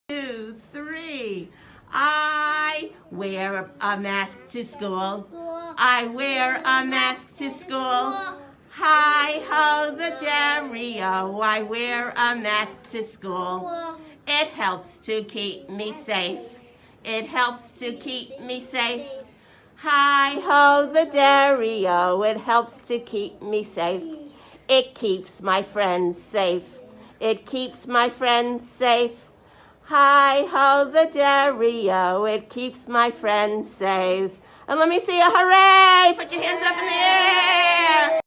2, 3. I wear a mask to school. I wear a mask to school. Hi ho the Dario, I wear a mask to school. It helps to keep me safe. It helps to keep me safe. Hi ho the Dario, it helps to keep me safe. It keeps my friends safe. It keeps my friends safe. Hi ho the Dario, it keeps my friends safe. And let me see a hooray! Put your hands up in the air!